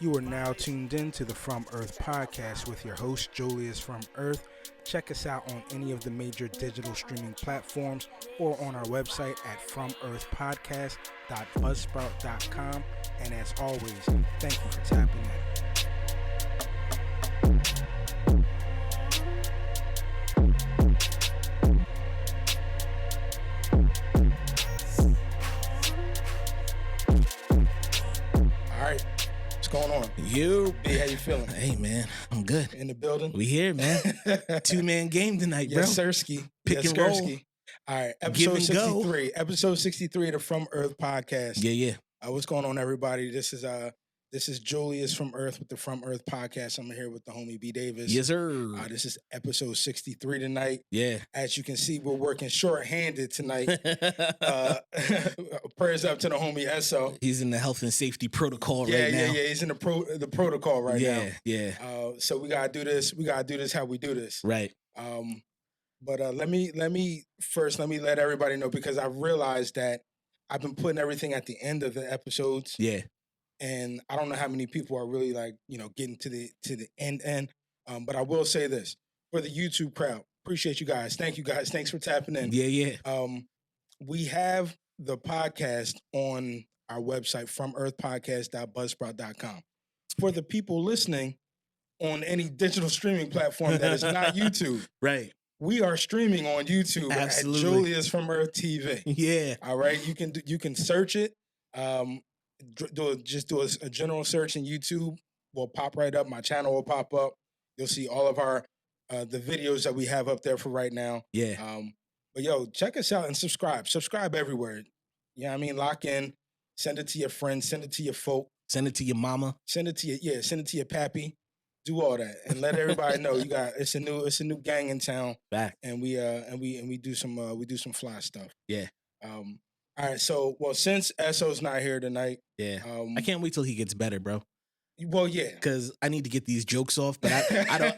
You are now tuned in to the From Earth podcast with your host, Julius from Earth. Check us out on any of the major digital streaming platforms or on our website at FromEarthPodcast.buzzsprout.com. And as always, thank you for tapping in. Going on? Hey, how you feeling? Hey, man, I'm good. In the building? We here, man. 2-man game tonight, bro. Yes, Sirski. Pick and roll. All right, episode 63. Episode 63 of the From Earth podcast. Yeah. What's going on, everybody? This is Julius from Earth with the From Earth podcast. I'm here with the homie B Davis. Yes, sir. This is episode 63 tonight. Yeah. As you can see, we're working short-handed tonight. Prayers up to the homie Esso. He's in the health and safety protocol right now. Yeah. He's in the protocol right now. Yeah. So we gotta do this. We gotta do this how we do this. Right. But let me let everybody know, because I realized that I've been putting everything at the end of the episodes. Yeah. And I don't know how many people are really getting to the end. But I will say this for the YouTube crowd. Appreciate you guys. Thank you guys. Thanks for tapping in. Yeah. We have the podcast on our website, FromEarthPodcast.buzzsprout.com. For the people listening on any digital streaming platform that is not YouTube, right? We are streaming on YouTube. Absolutely. At Julius from Earth TV. Yeah. All right. You can search it. Do a general search in YouTube. Will pop right up. My channel will pop up. You'll see all of our the videos that we have up there for right now. Yeah. But yo, check us out and subscribe. Subscribe everywhere. You know what I mean? Lock in. Send it to your friends. Send it to your folk. Send it to your mama. Send it to your pappy. Do all that and let everybody know it's a new gang in town. Back. And we do some fly stuff. Yeah. All right, so since Esso's not here tonight, yeah, I can't wait till he gets better, bro. Well, yeah, because I need to get these jokes off, but I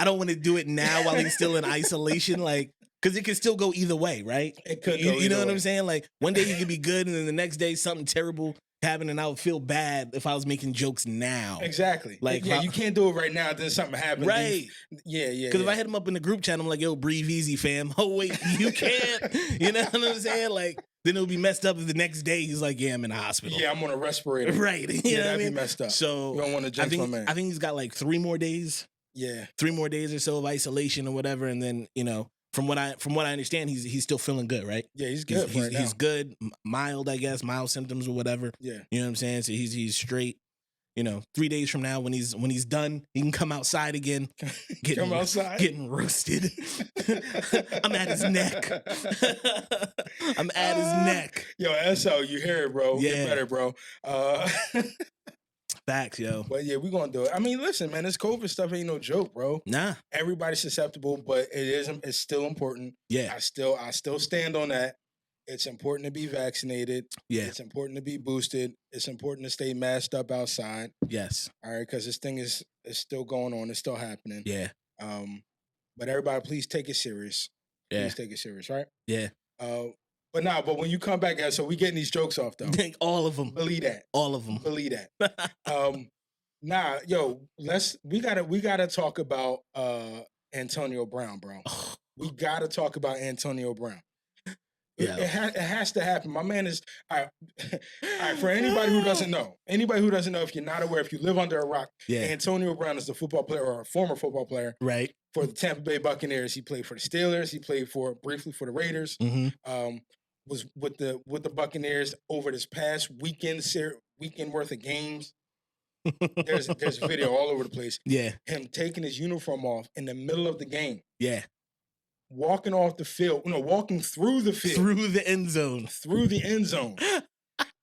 don't want to do it now while he's still in isolation, because it can still go either way, right? It could. You know what I'm saying? Like one day he could be good, and then the next day something terrible happened, and I would feel bad if I was making jokes now. Exactly. You can't do it right now. Then something happened. Right. Yeah. Because if I hit him up in the group chat, I'm like, "Yo, breathe easy, fam." Oh wait, you can't. You know what I'm saying? Then it'll be messed up if the next day he's like, "Yeah, I'm in the hospital." Yeah, I'm on a respirator. Right. You know that'd I mean? be messed up. So you don't want to jinx my man. I think he's got 3 more days. Yeah. 3 more days or so of isolation or whatever, and then from what I understand, he's still feeling good, right? Yeah, he's good. He's good, mild, I guess, mild symptoms or whatever. Yeah. You know what I'm saying? So he's straight. 3 days from now, when he's done, he can come outside again. Getting roasted. I'm at his neck. I'm at his neck. Yo, Esso, you hear it, bro? Yeah. Get better, bro. Facts, yo. But yeah, we're gonna do it. I mean, listen, man, this COVID stuff ain't no joke, bro. Nah. Everybody's susceptible, but it's still important. Yeah. I still stand on that. It's important to be vaccinated. Yeah. It's important to be boosted. It's important to stay masked up outside. Yes. All right, because this thing is still going on. It's still happening. Yeah. But everybody, please take it serious. Yeah. Please take it serious, right? Yeah. But when you come back, so we getting these jokes off though. All of them. Believe that. All of them. Believe that. We gotta talk about Antonio Brown, bro. We gotta talk about Antonio Brown. Yeah. It has to happen. My man is all right. For anybody who doesn't know, if you're not aware, if you live under a rock, yeah. Antonio Brown is the football player, or a former football player, right, for the Tampa Bay Buccaneers. He played for the Steelers. He played briefly for the Raiders. Mm-hmm. Was with the Buccaneers over this past weekend worth of games. There's video all over the place. Yeah, him taking his uniform off in the middle of the game. Yeah. Walking off the field, walking through the field. Through the end zone.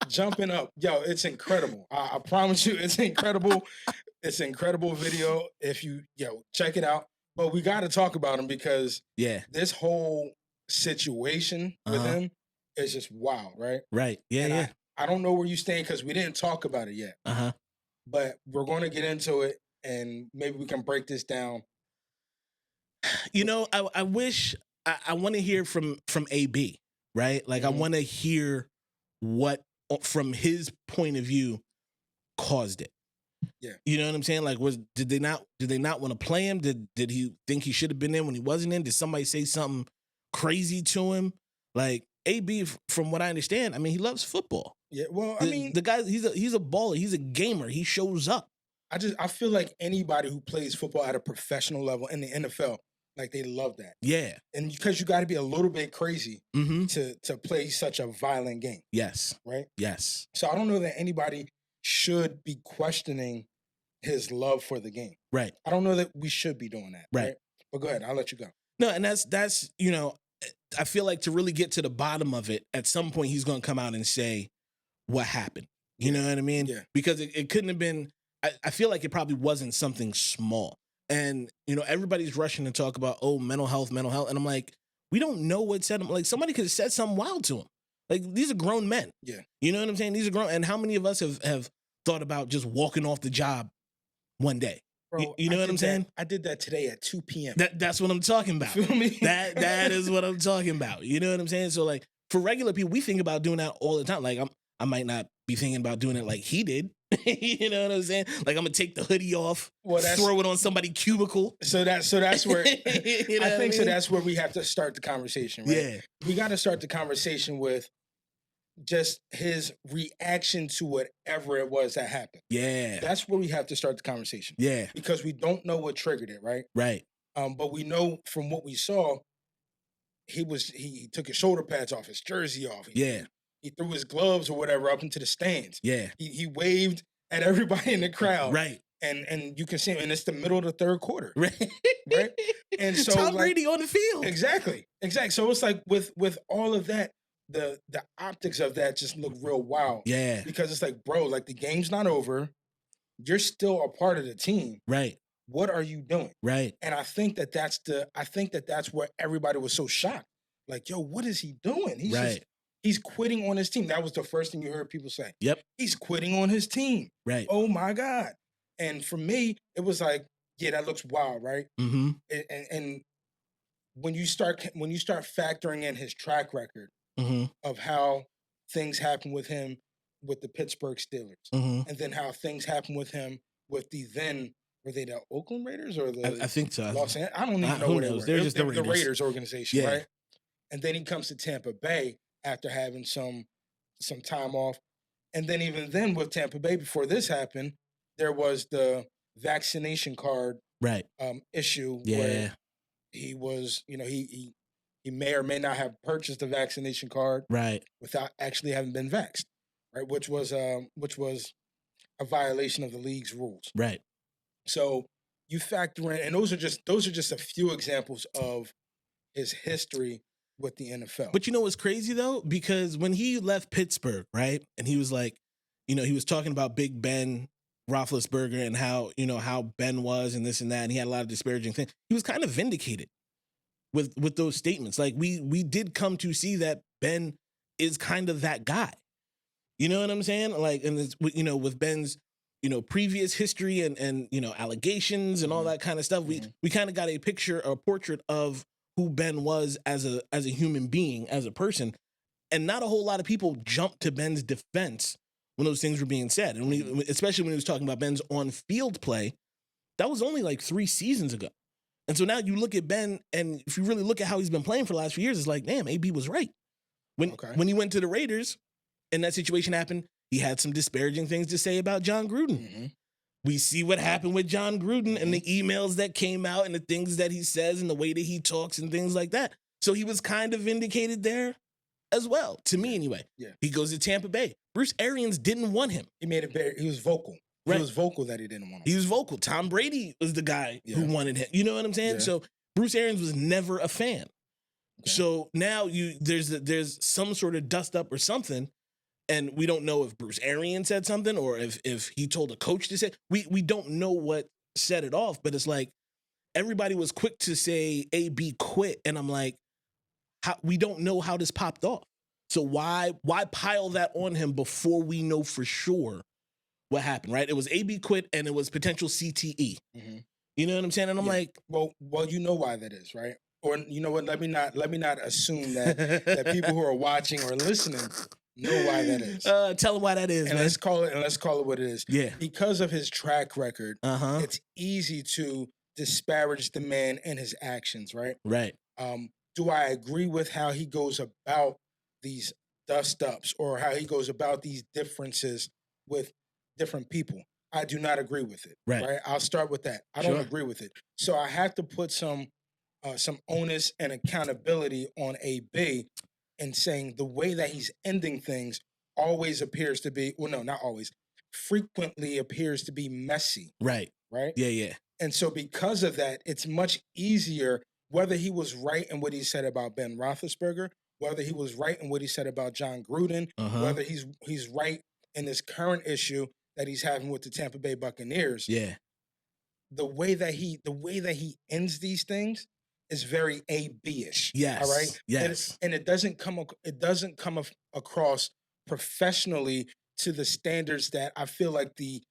Jumping up. Yo, it's incredible. I promise you, it's incredible. It's an incredible video. If you, check it out. But we got to talk about him because this whole situation with him is just wild, right? Right. Yeah, yeah. I don't know where you stand because we didn't talk about it yet. But we're going to get into it and maybe we can break this down. I wish I want to hear from AB, right? Like I want to hear what from his point of view caused it. Yeah. You know what I'm saying? Like, did they not want to play him? Did he think he should have been in when he wasn't in? Did somebody say something crazy to him? Like, AB, from what I understand, I mean, he loves football. Yeah. Well, The guy, he's a baller. He's a gamer. He shows up. I feel like anybody who plays football at a professional level in the NFL, like they love that. Yeah. And because you got to be a little bit crazy Mm-hmm. to play such a violent game. Yes. Right. Yes. So I don't know that anybody should be questioning his love for the game. Right. I don't know that we should be doing that. Right. But go ahead. I'll let you go. No, and that's I feel like to really get to the bottom of it, at some point he's going to come out and say what happened. You know what I mean? Yeah. Because it couldn't have been. I feel like it probably wasn't something small. And everybody's rushing to talk about mental health, and I'm like, we don't know what said him. Like, somebody could have said something wild to him. Like, these are grown men. Yeah. You know what I'm saying? These are grown. And how many of us have thought about just walking off the job one day? Bro, you know what I'm saying? I did that today at 2 p.m. That's what I'm talking about. Feel me? That is what I'm talking about. You know what I'm saying? So, like, for regular people, we think about doing that all the time. Like, I might not be thinking about doing it like he did. You know what I'm saying? Like, I'm gonna take the hoodie off, throw it on somebody's cubicle. So that's where You know I think what so. That's where we have to start the conversation. Right? Yeah. We got to start the conversation with just his reaction to whatever it was that happened. Yeah. That's where we have to start the conversation. Yeah. Because we don't know what triggered it, right? Right. But we know from what we saw, he took his shoulder pads off, his jersey off. He threw his gloves or whatever up into the stands. Yeah. He waved at everybody in the crowd. Right. And you can see him, and it's the middle of the third quarter. Right. Right. And so Tom Brady on the field. Exactly. So it's like with all of that, the optics of that just look real wild. Yeah. Because it's like, bro, like the game's not over. You're still a part of the team. Right. What are you doing? Right. And I think that's where everybody was so shocked. Like, yo, what is he doing? He's quitting on his team. That was the first thing you heard people say. Yep. He's quitting on his team. Right. Oh my God. And for me, it was like, yeah, that looks wild, right? Mm-hmm. And when you start factoring in his track record of how things happen with him with the Pittsburgh Steelers, and then how things happen with him with were they the Oakland Raiders or the I think so. Los Angeles? I don't even know what they were. They're just the the Raiders organization, Yeah. right? And then he comes to Tampa Bay after having some time off. And then even then with Tampa Bay, before this happened, there was the vaccination card issue where he was, he may or may not have purchased a vaccination card without actually having been vaxxed, right? Which was a violation of the league's rules. Right. So you factor in, and those are just a few examples of his history with the NFL. But you know what's crazy though? Because when he left Pittsburgh, right, and he was like, he was talking about Big Ben Roethlisberger and how Ben was and this and that, and he had a lot of disparaging things. He was kind of vindicated with those statements. Like we did come to see that Ben is kind of that guy. You know what I'm saying? Like, and it's, with Ben's previous history and allegations and all that kind of stuff, we kind of got a portrait of who Ben was as a human being, as a person. And not a whole lot of people jumped to Ben's defense when those things were being said. And especially when he was talking about Ben's on-field play, that was only like 3 seasons ago. And so now you look at Ben, and if you really look at how he's been playing for the last few years, it's like, damn, AB was right. When he went to the Raiders and that situation happened, he had some disparaging things to say about John Gruden. Mm-hmm. We see what happened with John Gruden and the emails that came out and the things that he says and the way that he talks and things like that. So he was kind of vindicated there as well, to me anyway. Yeah. He goes to Tampa Bay. Bruce Arians didn't want him. He was vocal. Right. He was vocal that he didn't want him. He was vocal. Tom Brady was the guy who wanted him. You know what I'm saying? Yeah. So Bruce Arians was never a fan. Okay. So now there's some sort of dust up or something. And we don't know if Bruce Arians said something or if he told a coach to say. We don't know what set it off, but it's like everybody was quick to say AB quit, and I'm like, we don't know how this popped off. So why pile that on him before we know for sure what happened? Right? It was AB quit, and it was potential CTE. Mm-hmm. You know what I'm saying? And I'm like, well, you know why that is, right? Or you know what? Let me not assume that that people who are watching or listening know why that is. Tell him why that is, And man. let's call it what it is. Yeah. Because of his track record, Uh-huh. it's easy to disparage the man and his actions, right? Right. Do I agree with how he goes about these dust ups or how he goes about these differences with different people? I do not agree with it. Right. I'll start with that. I don't agree with it. So I have to put some onus and accountability on AB and saying the way that he's ending things always appears to be, well, no, not always, frequently appears to be messy. Right. Right? Yeah, yeah. And so because of that, it's much easier, whether he was right in what he said about Ben Roethlisberger, whether he was right in what he said about John Gruden, whether he's right in this current issue that he's having with the Tampa Bay Buccaneers. Yeah. The way that he ends these things is very AB-ish. Yes. All right. Yes. And it doesn't come across professionally to the standards that I feel like the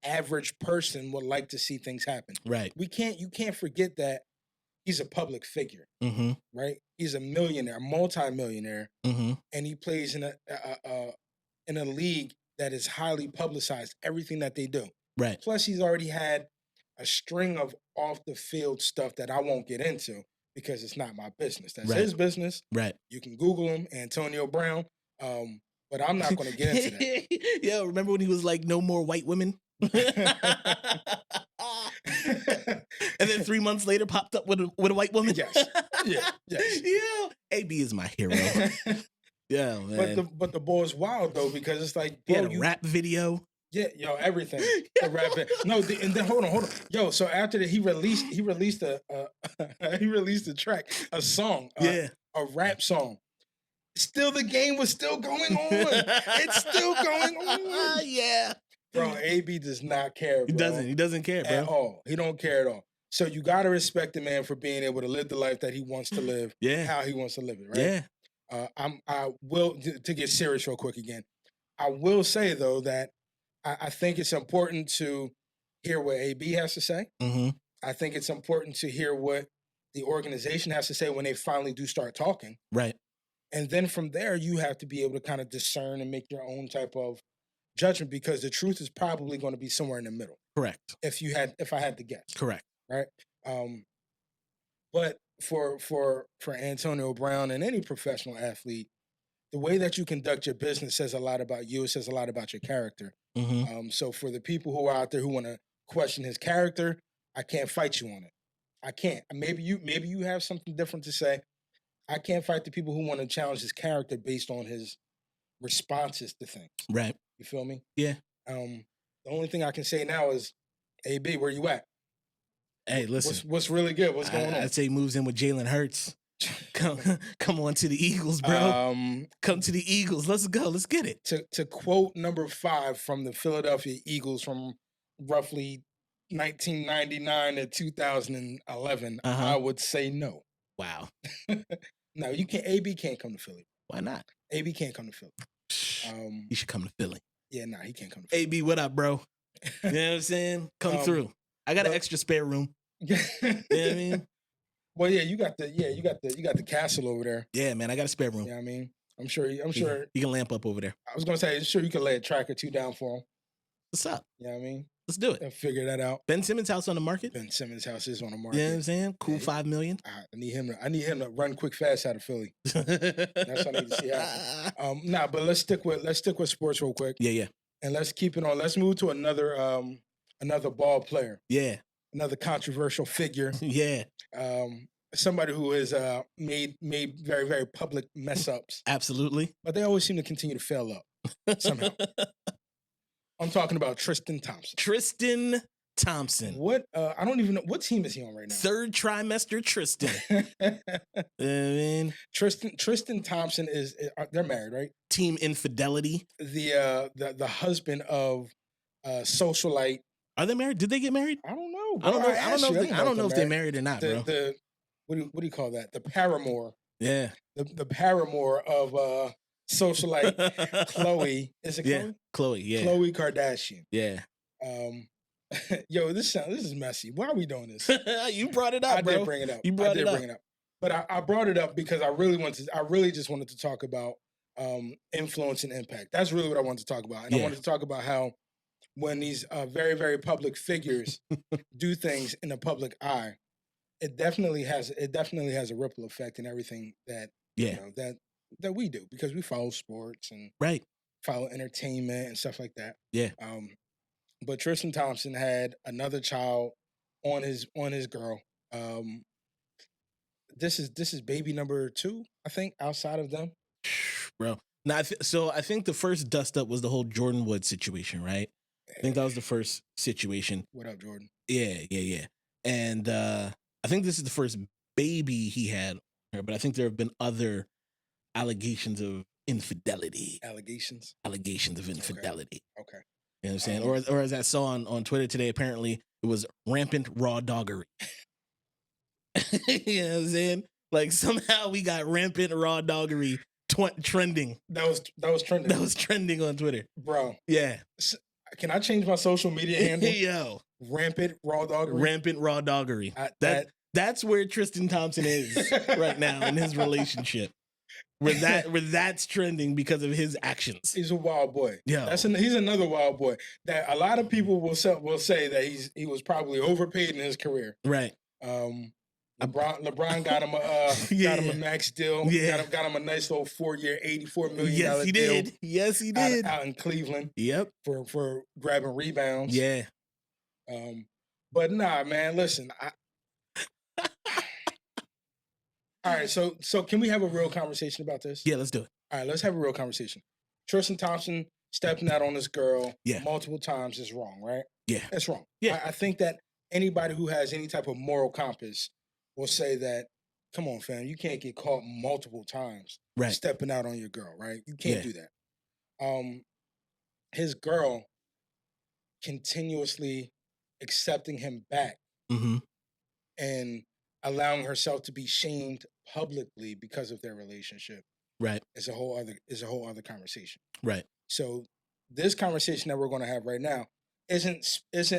average person would like to see things happen. Right. You can't forget that he's a public figure. Mm-hmm. Right. He's a millionaire, multi-millionaire, and he plays in a league that is highly publicized. Everything that they do. Right. Plus, he's already had a string of off the field stuff that I won't get into because it's not my business. That's his business. Right. You can Google him, Antonio Brown. But I'm not going to get into that. Yeah. Remember when he was like, "No more white women," and then 3 months later popped up with a white woman. Yes. Yeah. Yes. Yeah. AB is my hero. Yeah, man. But the ball is wild though because it's like, he bro, had a rap video. Yeah, yo, everything. The rap. No, and then hold on. Yo, so after that, he released a track, a song, a rap song. Still, the game was still going on. It's still going on. Yeah, bro. AB does not care. Bro. He doesn't care, bro. At all. He don't care at all. So you got to respect the man for being able to live the life that he wants to live. Yeah, how he wants to live it. Right. Yeah. I will to get serious real quick again. I will say though that I think it's important to hear what AB has to say. Mm-hmm. I think it's important to hear what the organization has to say when they finally do start talking. Right. And then from there, you have to be able to kind of discern and make your own type of judgment because the truth is probably going to be somewhere in the middle. Correct. If I had to guess. Correct. Right. But for Antonio Brown and any professional athlete, the way that you conduct your business says a lot about you. It says a lot about your character. Mm-hmm. So for the people who are out there who want to question his character, I can't fight you on it. I can't. Maybe you have something different to say. I can't fight the people who want to challenge his character based on his responses to things. Right. You feel me? Yeah. The only thing I can say now is, AB, where you at? Hey, listen. What's really good? What's going on? I'd say he moves in with Jalen Hurts. Come on to the Eagles, bro. Come to the Eagles. Let's go. Let's get it. To quote number 5 from the Philadelphia Eagles from roughly 1999 to 2011, I would say no. Wow. No, you can't. AB can't come to Philly. Why not? AB can't come to Philly. He should come to Philly. Yeah, nah, he can't come to Philly. AB, what up, bro? You know what I'm saying? Come through. I got an extra spare room. You know what I mean? Well, yeah, you got the castle over there. Yeah, man, I got a spare room. Yeah, I mean, I'm sure you can lamp up over there. I was gonna say, I'm sure you can lay a track or two down for him. What's up? You know what I mean? Let's do it. And figure that out. Ben Simmons' house on the market. Ben Simmons' house is on the market. You know what I'm saying? Cool, $5 million. I need him to run quick, fast out of Philly. That's what I need to see happen. But let's stick with sports real quick. Yeah. And let's keep it on. Let's move to another ball player. Yeah. Another controversial figure. Yeah. Somebody who has made very, very public mess ups. Absolutely. But they always seem to continue to fail up somehow. I'm talking about Tristan Thompson. Tristan Thompson. What? I don't even know. What team is he on right now? Third trimester Tristan. I mean, Tristan Thompson they're married, right? Team Infidelity. The husband of socialite. Are they married? Did they get married? I don't know. Bro. I don't know if they're married or not, bro. What do you call that? The paramour. Yeah. The paramour of socialite Chloe. Is it Chloe? Yeah. Chloe, yeah. Chloe Kardashian. Yeah. Yo, this is messy. Why are we doing this? You brought it up, bro. I did bring it up. You brought it up. Bring it up. But I brought it up because I really just wanted to talk about influence and impact. That's really what I wanted to talk about. And I Yeah. wanted to talk about how when these very, very public figures do things in the public eye, it definitely has a ripple effect in everything that Yeah. that we do, because we follow sports and Right. follow entertainment and stuff like that. Yeah. But Tristan Thompson had another child on his girl. This is baby number 2, I think, outside of them. Bro. Now, so I think the first dust up was the whole Jordan Wood situation, right? I think that was the first situation. What up, Jordan? Yeah. And I think this is the first baby he had, but I think there have been other allegations of infidelity. Allegations of infidelity. Okay. You know what I'm saying? Or as I saw on Twitter today, apparently it was rampant raw doggery. You know what I'm saying? Like somehow we got rampant raw doggery trending. That was trending. That was trending on Twitter. Bro. Yeah. Can I change my social media handle? Yo. Rampant raw doggery. Rampant raw doggery. That's where Tristan Thompson is right now in his relationship. Where that's trending because of his actions. He's a wild boy. Yeah, he's another wild boy that a lot of people will say that he was probably overpaid in his career. Right. LeBron got him a max deal. Yeah. Got him a nice little 4-year, $84 million Yes, he deal. did. Yes, he did. Out in Cleveland. Yep. For grabbing rebounds. Yeah. But nah, man, listen. All right, so can we have a real conversation about this? Yeah, let's do it. All right, let's have a real conversation. Tristan Thompson stepping out on this girl multiple times is wrong, right? Yeah. It's wrong. Yeah. I think that anybody who has any type of moral compass will say that, come on, fam, you can't get caught multiple times stepping out on your girl, right? You can't do that. His girl continuously accepting him back and allowing herself to be shamed publicly because of their relationship, is a whole other conversation. Right. So this conversation that we're going to have right now isn't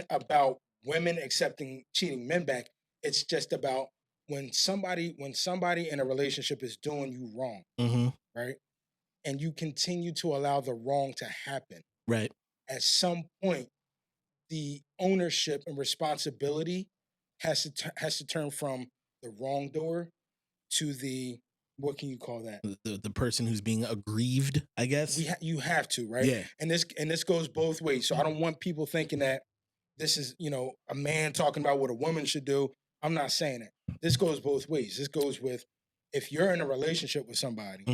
about women accepting cheating men back. It's just about when somebody in a relationship is doing you wrong, right? And you continue to allow the wrong to happen. Right. At some point, the ownership and responsibility has to turn from the wrongdoer to the, what can you call that? The person who's being aggrieved, I guess. You have to, right? Yeah. And this goes both ways. So I don't want people thinking that this is, a man talking about what a woman should do. I'm not saying it. This goes both ways. This goes with, if you're in a relationship with somebody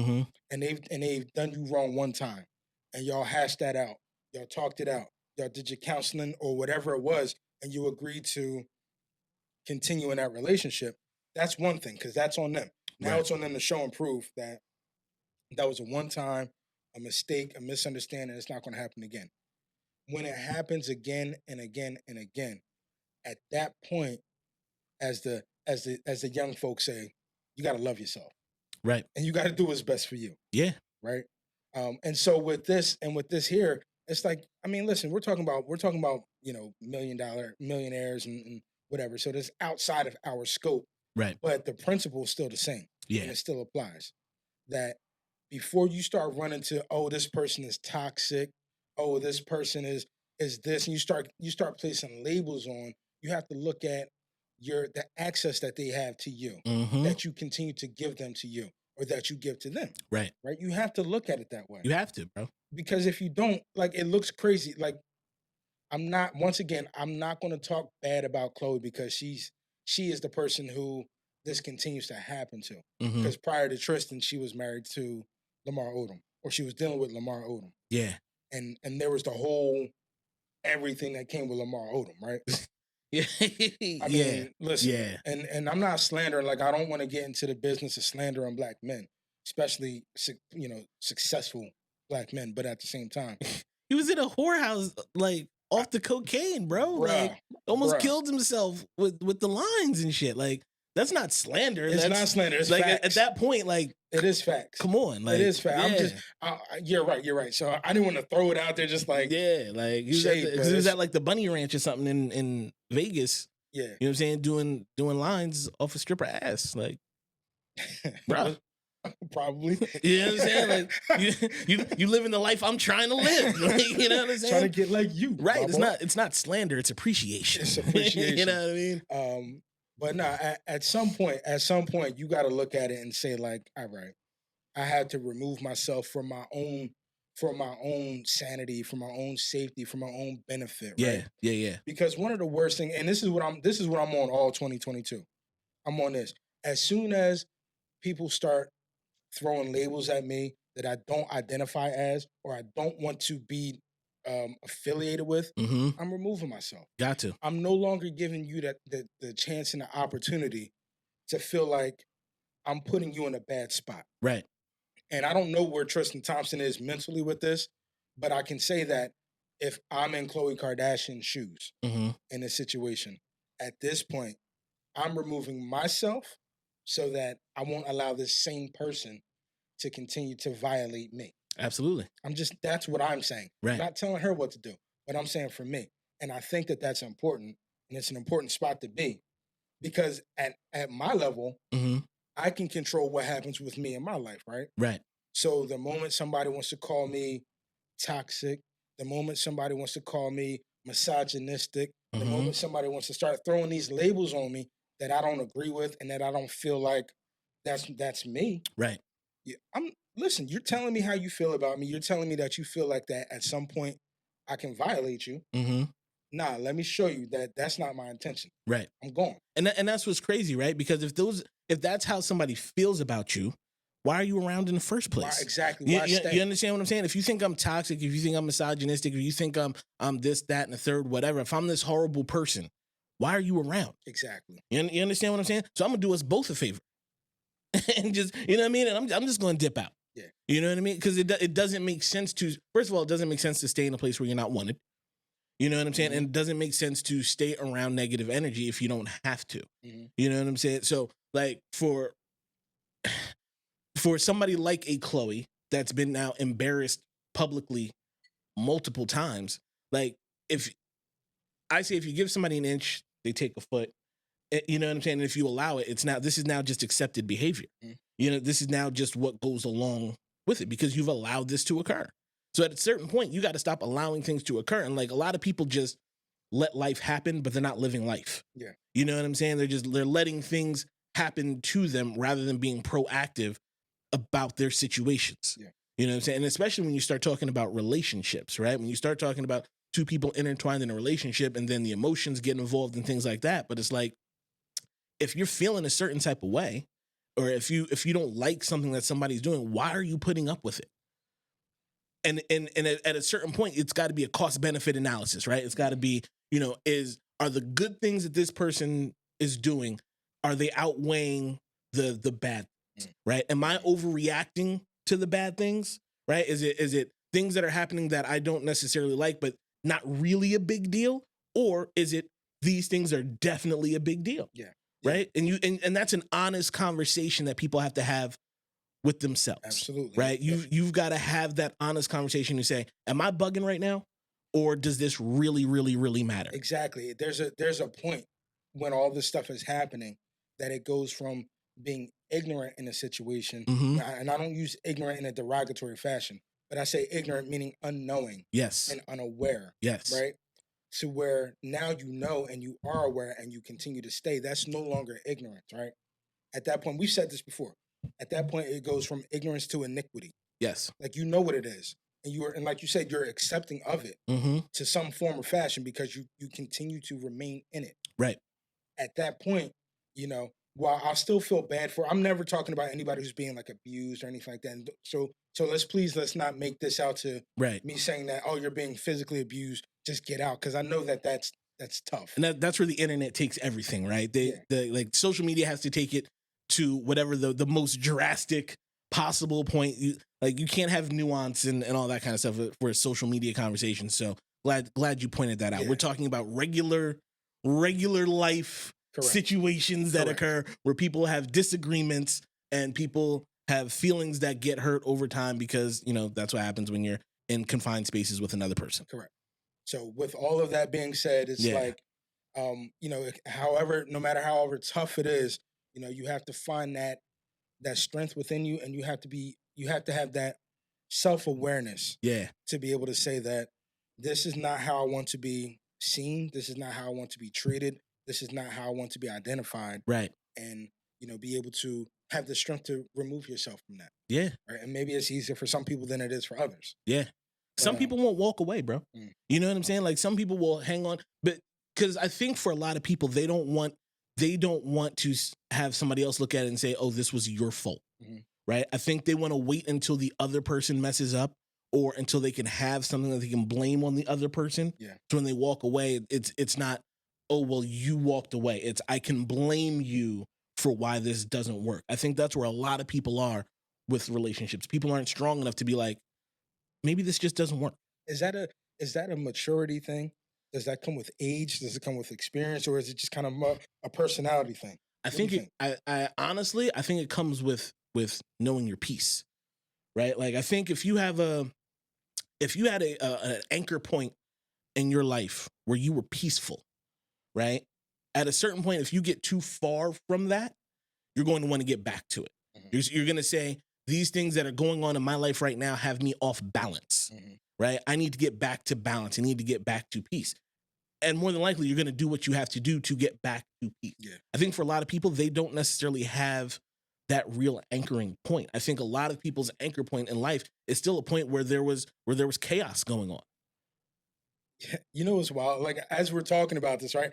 and they've done you wrong one time and y'all hashed that out, y'all talked it out, y'all did your counseling or whatever it was, and you agreed to continue in that relationship, that's one thing, because that's on them. Now it's on them to show and prove that was a one-time, a mistake, a misunderstanding. It's not going to happen again. When it happens again and again and again, at that point, as the young folks say, you got to love yourself, right? And you got to do what's best for you, yeah, right. And so with this here, it's like, I mean, listen, we're talking about millionaires and whatever. So that's outside of our scope. Right. But the principle is still the same. Yeah. And it still applies. That before you start running to, oh, this person is toxic, oh, this person is this, and you start placing labels on, you have to look at the access that they have to you, that you continue to give them to you, or that you give to them. Right. Right. You have to look at it that way. You have to, bro. Because if you don't, like, it looks crazy. Like, I'm not going to talk bad about Chloe because she is the person who this continues to happen to. Because prior to Tristan, she was married to Lamar Odom, or she was dealing with Lamar Odom. Yeah. And there was the whole everything that came with Lamar Odom, right? Yeah. I mean, listen. Yeah. And I'm not slandering. Like, I don't want to get into the business of slandering black men, especially successful black men. But at the same time, he was in a whorehouse, like, off the cocaine, bro. Like, almost killed himself with the lines and shit. Like, that's not slander. It's not slander. It's like facts. at that point, like, it is facts. Come on, like, it is facts. Yeah. I'm just, you're right. So I didn't want to throw it out there, just like, yeah, like he was at like the Bunny Ranch or something in Vegas. Yeah, you know what I'm saying, doing lines off a stripper ass, like, bro. Probably. You know what I'm saying? Like you living the life I'm trying to live. Like, you know what I'm saying? Trying to get like you. Right. Bubba. It's not slander, it's appreciation. It's appreciation. You know what I mean? But no, at some point, you got to look at it and say, like, all right, I had to remove myself from my own sanity, from my own safety, for my own benefit, right? Yeah. Because one of the worst things, and this is what I'm on all 2022. I'm on this. As soon as people start throwing labels at me that I don't identify as, or I don't want to be affiliated with, I'm removing myself. Got to. I'm no longer giving you the chance and the opportunity to feel like I'm putting you in a bad spot. Right. And I don't know where Tristan Thompson is mentally with this, but I can say that if I'm in Khloe Kardashian's shoes in this situation, at this point, I'm removing myself so that I won't allow this same person to continue to violate me. Absolutely. That's what I'm saying. Right. I'm not telling her what to do, but I'm saying for me. And I think that that's important, and it's an important spot to be, because at my level, I can control what happens with me in my life, right? Right. So the moment somebody wants to call me toxic, the moment somebody wants to call me misogynistic, the moment somebody wants to start throwing these labels on me that I don't agree with and that I don't feel like that's me. Right. Yeah, listen, you're telling me how you feel about me. You're telling me that you feel like that at some point I can violate you. Nah, let me show you that that's not my intention. Right. I'm gone. And that's what's crazy, right? Because if that's how somebody feels about you, why are you around in the first place? Why, exactly. You understand what I'm saying? If you think I'm toxic, if you think I'm misogynistic, if you think I'm this, that, and the third, whatever, if I'm this horrible person, why are you around? Exactly. You understand what I'm saying? So I'm gonna do us both a favor. And just, you know what I mean? And I'm just gonna dip out. Yeah. You know what I mean? Because it doesn't make sense to, first of all, it doesn't make sense to stay in a place where you're not wanted. You know what I'm saying? And it doesn't make sense to stay around negative energy if you don't have to. You know what I'm saying? So, like, for somebody like a Khloe that's been now embarrassed publicly multiple times, like, if you give somebody an inch, they take a foot. You know what I'm saying? And if you allow it, this is now just accepted behavior. You know, this is now just what goes along with it because you've allowed this to occur. So at a certain point, you got to stop allowing things to occur. And like a lot of people just let life happen, but they're not living life. Yeah. You know what I'm saying? They're letting things happen to them rather than being proactive about their situations. Yeah. You know what I'm saying? And especially when you start talking about relationships, right? When you start talking about two people intertwined in a relationship and then the emotions get involved and things like that. But it's like, if you're feeling a certain type of way, or if you don't like something that somebody's doing, why are you putting up with it? And at a certain point, it's got to be a cost benefit analysis, right? It's got to be, you know, are the good things that this person is doing, are they outweighing the bad things, right? Am I overreacting to the bad things, right? Is it things that are happening that I don't necessarily like, but not really a big deal? Or is it these things are definitely a big deal? Yeah. Right. And that's an honest conversation that people have to have with themselves. Absolutely. Right. You've got to have that honest conversation and say, am I bugging right now? Or does this really, really, really matter? Exactly. There's a point when all this stuff is happening that it goes from being ignorant in a situation, and I don't use ignorant in a derogatory fashion, but I say ignorant meaning unknowing. Yes. And unaware. Yes. Right? To where now you know and you are aware and you continue to stay. That's no longer ignorance, right? At that point, we've said this before. At that point, it goes from ignorance to iniquity. Yes. Like, you know what it is. And like you said, you're accepting of it to some form or fashion because you continue to remain in it. Right. At that point, you know, while I still feel bad I'm never talking about anybody who's being like abused or anything like that. And so let's not make this out to me saying that, oh, you're being physically abused, just get out. Because I know that's tough. And that's where the internet takes everything, right? Like social media has to take it to whatever the most drastic possible point. You can't have nuance and all that kind of stuff for a social media conversation. So glad you pointed that out. We're talking about regular life situations that occur where people have disagreements and people have feelings that get hurt over time because, you know, that's what happens when you're in confined spaces with another person. Correct. So with all of that being said, it's like, you know, however tough it is, you know, you have to find that that strength within you, and you have to have that self-awareness Yeah. to be able to say that this is not how I want to be seen. This is not how I want to be treated. This is not how I want to be identified. Right. And, be able to have the strength to remove yourself from that. Yeah. Right. And maybe it's easier for some people than it is for others. Yeah. Some people won't walk away, bro. You know what I'm saying? Like some people will hang on, but because I think for a lot of people, they don't want to have somebody else look at it and say, oh, this was your fault. Right. I think they want to wait until the other person messes up or until they can have something that they can blame on the other person. Yeah. So when they walk away, it's not, oh, well, you walked away. It's, I can blame you for why this doesn't work. I think that's where a lot of people are with relationships. People aren't strong enough to be like, maybe this just doesn't work. Is that a maturity thing? Does that come with age? Does it come with experience, or is it just kind of a personality thing? I think I honestly, I think it comes with knowing your peace, right? Like I think if you had an anchor point in your life where you were peaceful, right? At a certain point, if you get too far from that, you're going to want to get back to it. You're going to say, these things that are going on in my life right now have me off balance, right? I need to get back to balance. I need to get back to peace. And more than likely, you're going to do what you have to do to get back to peace. Yeah. I think for a lot of people, they don't necessarily have that real anchoring point. I think a lot of people's anchor point in life is still a point where there was chaos going on. Yeah, you know what's wild? Like, as we're talking about this, right?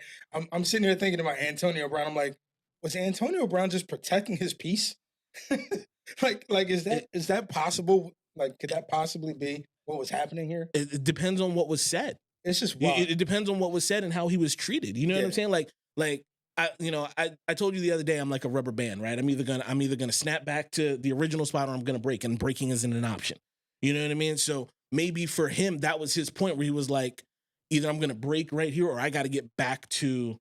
I'm sitting here thinking about Antonio Brown. I'm like, was Antonio Brown just protecting his peace? like, is that possible? Like, could that possibly be what was happening here? It depends on what was said. It's just wild. It depends on what was said and how he was treated. You know what I'm saying? Like I told you the other day, I'm like a rubber band, right? I'm either gonna snap back to the original spot or I'm gonna break, and breaking isn't an option. You know what I mean? So maybe for him, that was his point where he was like, either I'm gonna break right here or I gotta get back to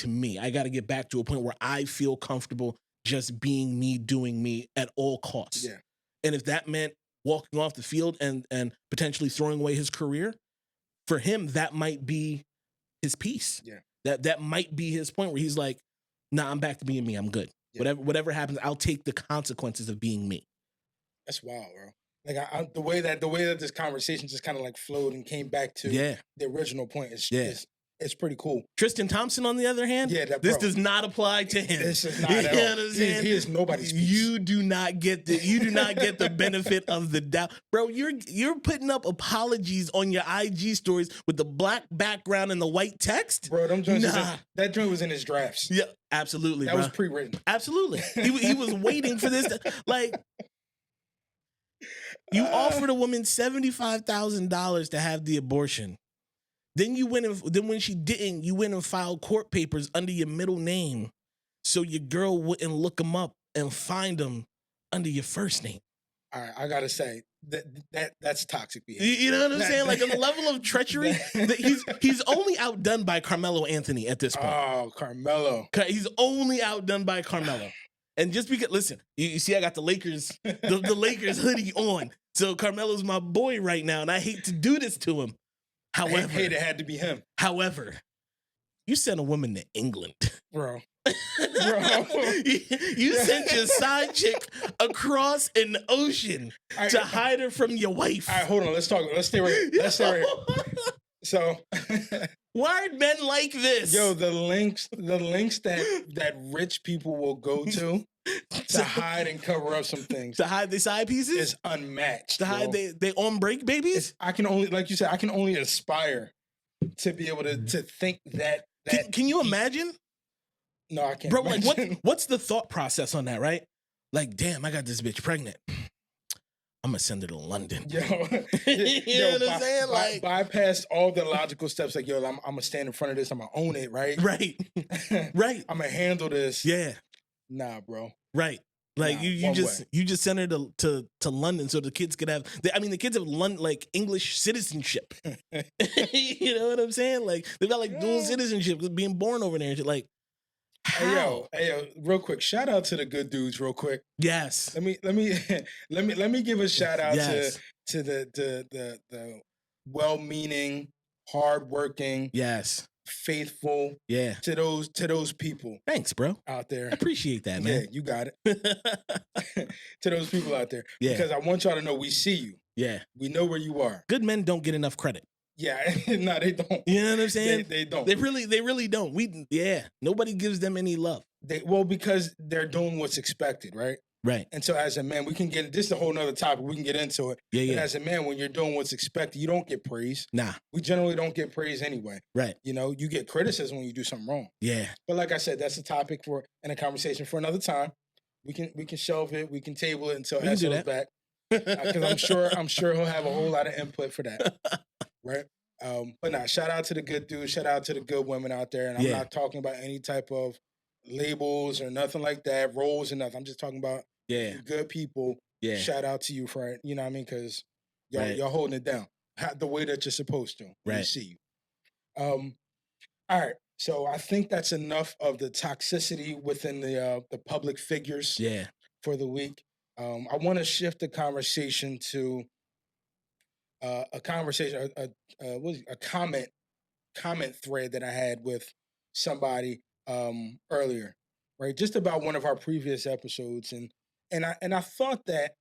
me. I gotta get back to a point where I feel comfortable just being me, doing me at all costs. Yeah. And if that meant walking off the field and potentially throwing away his career, for him, that might be his peace. Yeah. That might be his point where he's like, nah, I'm back to being me. I'm good. Yeah. Whatever happens, I'll take the consequences of being me. That's wild, bro. Like the way that this conversation just kind of like flowed and came back to the original point is it's pretty cool. Tristan Thompson, on the other hand, this does not apply to him. This is not at all. He is nobody's piece. You do not get the benefit of the doubt, bro. You're putting up apologies on your IG stories with the black background and the white text, bro. Them joints that joint was in his drafts. Yeah, absolutely. That was pre-written. Absolutely. He was waiting for this. Like, you offered a woman $75,000 to have the abortion. Then when she didn't, you went and filed court papers under your middle name so your girl wouldn't look them up and find them under your first name. All right, I gotta say that's toxic behavior. You know what I'm saying? Like, on the level of treachery, he's only outdone by Carmelo Anthony at this point. Oh, Carmelo. He's only outdone by Carmelo. And just because, listen, you see, I got the Lakers, the Lakers hoodie on. So Carmelo's my boy right now, and I hate to do this to him. However, it had to be him. However, you sent a woman to England, bro. You sent your side chick across an ocean to hide her from your wife. All right, hold on. Let's stay right here. So, why are men like this? Yo, the links that rich people will go to hide and cover up some things. To hide their side pieces? Is unmatched. To hide they on break babies? I can only, like you said, I can only aspire to be able to think that. Can you imagine? No, I can't. Bro, like, what's the thought process on that, right? Like, damn, I got this bitch pregnant. I'm gonna send her to London. Yo, you know what I'm saying? Like, bypass all the logical steps. Like, yo, I'm gonna stand in front of this. I'm gonna own it, right? Right. Right. I'm gonna handle this. Yeah. Nah, bro. Right. Like, you just sent her to London so the kids could have. The kids have like English citizenship. You know what I'm saying? Like, they've got like dual citizenship, being born over there and shit. Like, how? Hey yo, real quick, shout out to the good dudes, real quick. Yes. Let me give a shout out to the well-meaning, hardworking, faithful Yeah. to those people Thanks, bro. out there. I appreciate that, Yeah, man. you got it. To those people out there. Yeah. Because I want y'all to know we see you. Yeah. We know where you are. Good men don't get enough credit. Yeah. No, they don't. You know what I'm saying? They don't. They really don't. Nobody gives them any love. Because they're doing what's expected, right? Right. And so as a man, we can get, this is a whole nother topic. We can get into it. Yeah, But yeah. as a man, when you're doing what's expected, you don't get praise. Nah. We generally don't get praise anyway. Right. You know, you get criticism when you do something wrong. Yeah. But like I said, that's a topic and a conversation for another time. We can shelve it. We can table it until Esso's back. Because I'm sure he'll have a whole lot of input for that. Right? But nah, shout out to the good dudes. Shout out to the good women out there. And I'm not talking about any type of labels or nothing like that, roles or nothing. I'm just talking about good people. Yeah. Shout out to you for it. You know what I mean? Because y'all holding it down the way that you're supposed to. Right. We see you. All right. So I think that's enough of the toxicity within the public figures. Yeah. For the week. I want to shift the conversation to a comment thread that I had with somebody earlier, right? Just about one of our previous episodes, and I thought that,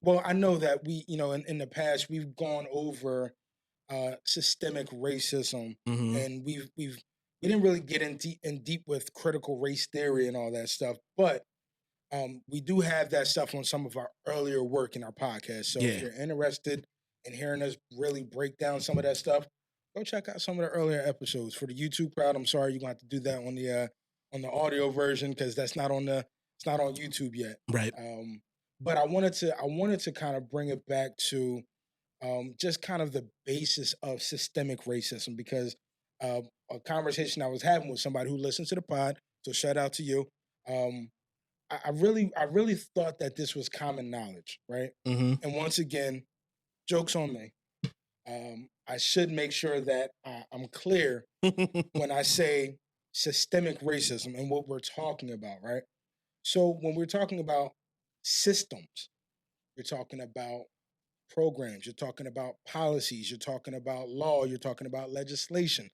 well, I know that we, in the past we've gone over systemic racism, and we didn't really get in deep with critical race theory and all that stuff, but we do have that stuff on some of our earlier work in our podcast. So if you're interested in hearing us really break down some of that stuff, go check out some of the earlier episodes. For the YouTube crowd, I'm sorry you're going to have to do that on the audio version because it's not on YouTube yet. Right. But I wanted to kind of bring it back to just kind of the basis of systemic racism, because a conversation I was having with somebody who listens to the pod, so shout out to you. I really thought that this was common knowledge, right? Mm-hmm. And once again, joke's on me. I should make sure that I'm clear when I say systemic racism and what we're talking about, right? So when we're talking about systems, you're talking about programs, you're talking about policies, you're talking about law, you're talking about legislation,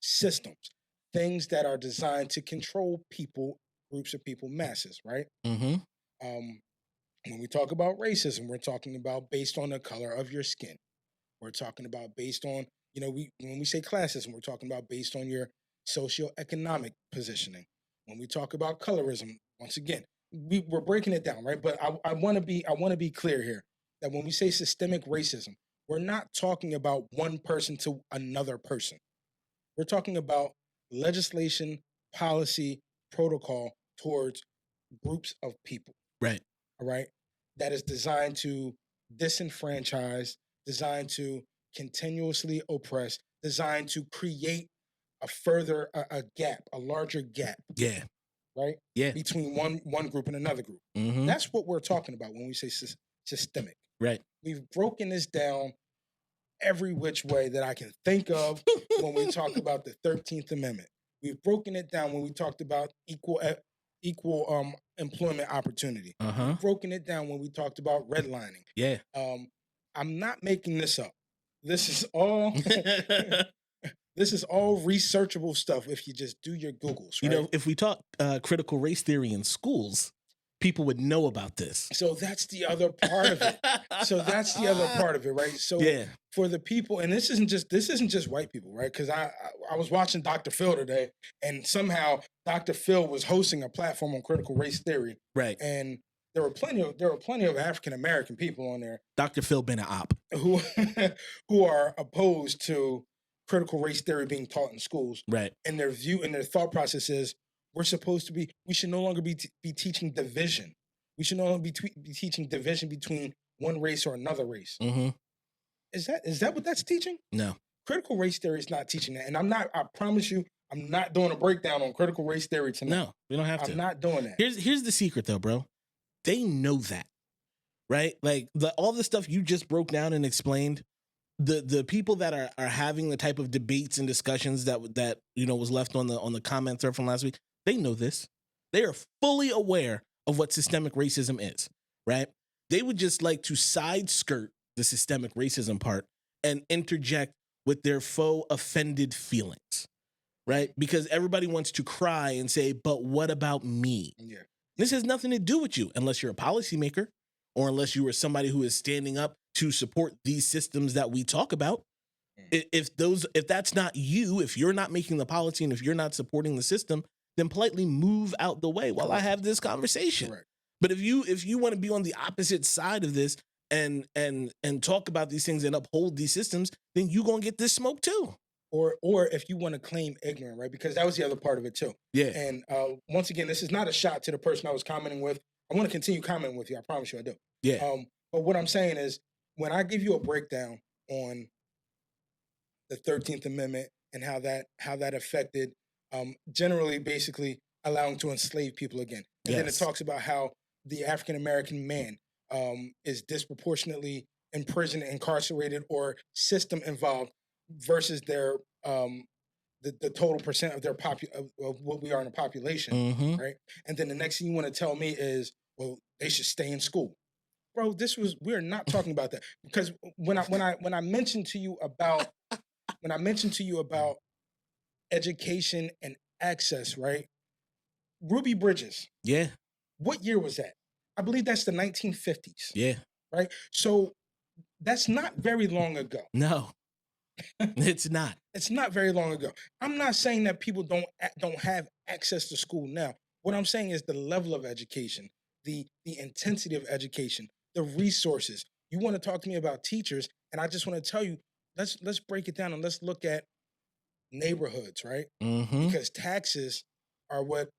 systems, things that are designed to control people, groups of people, masses, right? Mm-hmm. When we talk about racism, we're talking about based on the color of your skin. We're talking about based on, when we say classism, we're talking about based on your socioeconomic positioning. When we talk about colorism, once again, we're breaking it down, right? But I want to be clear here that when we say systemic racism, we're not talking about one person to another person. We're talking about legislation, policy, protocol towards groups of people. Right. All right. That is designed to disenfranchise, designed to continuously oppress, designed to create a gap, a larger gap. Yeah. Right? Yeah. Between one group and another group. Mm-hmm. That's what we're talking about when we say systemic. Right. We've broken this down every which way that I can think of when we talk about the 13th Amendment. We've broken it down when we talked about equal employment opportunity. We've broken it down when we talked about redlining. Yeah. I'm not making this up. This is all this is all researchable stuff if you just do your Googles. Right? If we taught critical race theory in schools, people would know about this. So that's the other part of it. Right? So for the people, and this isn't just white people, right? Because I was watching Dr. Phil today, and somehow Dr. Phil was hosting a platform on critical race theory, right? And there were plenty of African American people on there. Dr. Phil been an op who are opposed to critical race theory being taught in schools, right? And their view and their thought process is we should no longer be teaching division. We should no longer be teaching division between one race or another race. Mm-hmm. Is that what that's teaching? No. Critical race theory is not teaching that. And I promise you, I'm not doing a breakdown on critical race theory tonight. No, we don't have to. I'm not doing that. Here's the secret though, bro. They know that, right? Like all the stuff you just broke down and explained, the people that are having the type of debates and discussions that was left on the comment thread from last week, they know this. They are fully aware of what systemic racism is, right? They would just like to side skirt the systemic racism part and interject with their faux offended feelings, right? Because everybody wants to cry and say, but what about me? Yeah. This has nothing to do with you unless you're a policymaker or unless you are somebody who is standing up to support these systems that we talk about. If that's not you, if you're not making the policy and if you're not supporting the system, then politely move out the way while I have this conversation. Correct. But if you want to be on the opposite side of this and talk about these things and uphold these systems, then you're gonna get this smoke too. Or if you want to claim ignorant, right? Because that was the other part of it too. Yeah. And once again, this is not a shot to the person I was commenting with. I want to continue commenting with you. I promise you I do. Yeah. But what I'm saying is, when I give you a breakdown on the 13th Amendment and how that affected generally basically allowing to enslave people again. And then it Yes. talks about how the African American man is disproportionately imprisoned, incarcerated, or system involved versus their the total percent of their of what we are in the population, Mhm. right? And then the next thing you want to tell me is, well, they should stay in school. Bro, we're not talking about that. Because when I mentioned to you about education and access, right? Ruby Bridges, Yeah. what year was that? I believe that's the 1950s, Yeah. right? So that's not very long ago. No. It's not. It's not very long ago. I'm not saying that people don't have access to school now. What I'm saying is the level of education, the intensity of education, the resources. You want to talk to me about teachers, and I just want to tell you, let's break it down and let's look at neighborhoods, right? Mhm. Because taxes are what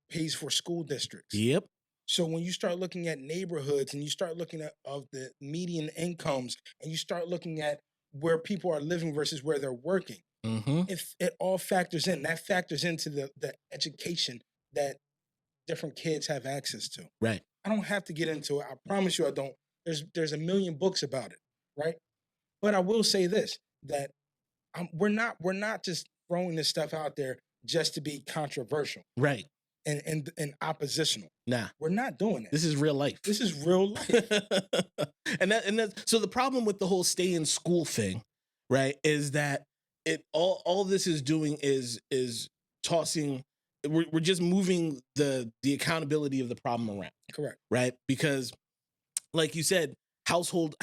pays for school districts. Yep. So when you start looking at neighborhoods and you start looking at of the median incomes and you start looking at where people are living versus where they're working, Mhm. it all factors in. That factors into the education that different kids have access to. Right. I don't have to get into it. I promise you I don't. There's a million books about it, right? But I will say this, that we're not just throwing this stuff out there just to be controversial Right. and oppositional. Nah. We're not doing it. This is real life. This is real life. and that so the problem with the whole stay in school thing, right, is that it all this is doing is tossing we're just moving the accountability of the problem around, Correct. right? Because like you said, household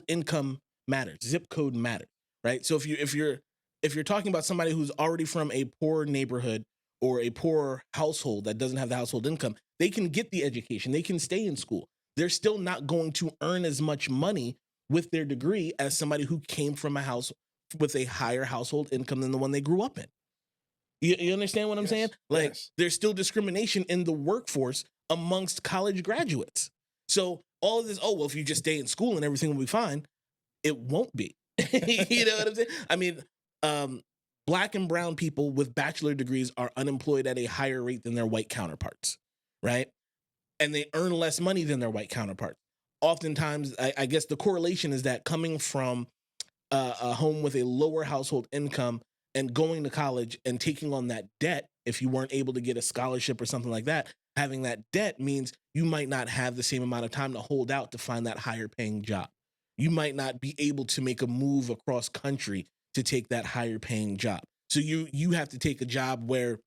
income matters, zip code matters, right? So if you're talking about somebody who's already from a poor neighborhood or a poor household that doesn't have the household income, they can get the education, they can stay in school. They're still not going to earn as much money with their degree as somebody who came from a house with a higher household income than the one they grew up in. You understand what I'm saying? Like, there's still discrimination in the workforce amongst college graduates. So all of this, oh, well, if you just stay in school and everything will be fine, it won't be. You know what I'm saying? I mean, Black and brown people with bachelor degrees are unemployed at a higher rate than their white counterparts, right? And they earn less money than their white counterparts. Oftentimes, I guess the correlation is that coming from a home with a lower household income and going to college and taking on that debt, if you weren't able to get a scholarship or something like that, having that debt means you might not have the same amount of time to hold out to find that higher paying job. You might not be able to make a move across country to take that higher paying job. So you have to take a job where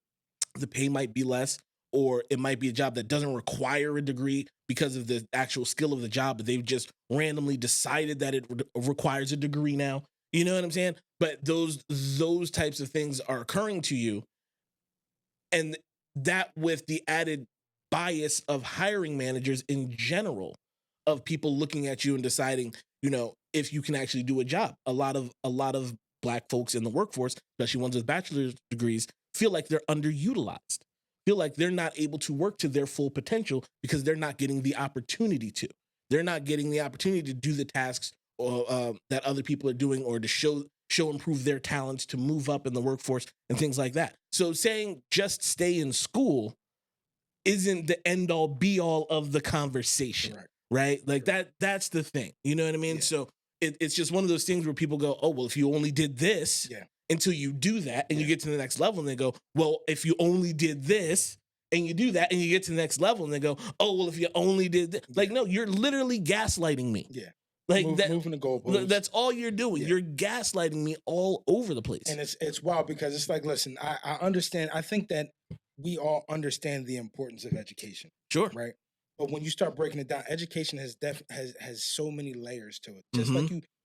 the pay might be less, or it might be a job that doesn't require a degree because of the actual skill of the job, but they've just randomly decided that it requires a degree now. You know what I'm saying? But those types of things are occurring to you. And that with the added bias of hiring managers in general, of people looking at you and deciding, you know, if you can actually do a job. A lot of Black folks in the workforce, especially ones with bachelor's degrees, feel like they're underutilized, feel like they're not able to work to their full potential because they're not getting the opportunity to. They're not getting the opportunity to do the tasks that other people are doing, or to show improve their talents, to move up in the workforce and things like that. So saying just stay in school isn't the end all be all of the conversation, right? Like that's the thing. You know what I mean? Yeah. So it's just one of those things where people go, oh, well, if you only did this until you do that and you get to the next level, and they go, well, if you only did this and you do that and you get to the next level, and they go, oh, well, if you only did this. Like, no, you're literally gaslighting me. Yeah. Like moving the goalposts. That's all you're doing. Yeah. You're gaslighting me all over the place. And it's wild because it's like, listen, I understand. I think that we all understand the importance of education, Sure. right? But when you start breaking it down, education has so many layers to it.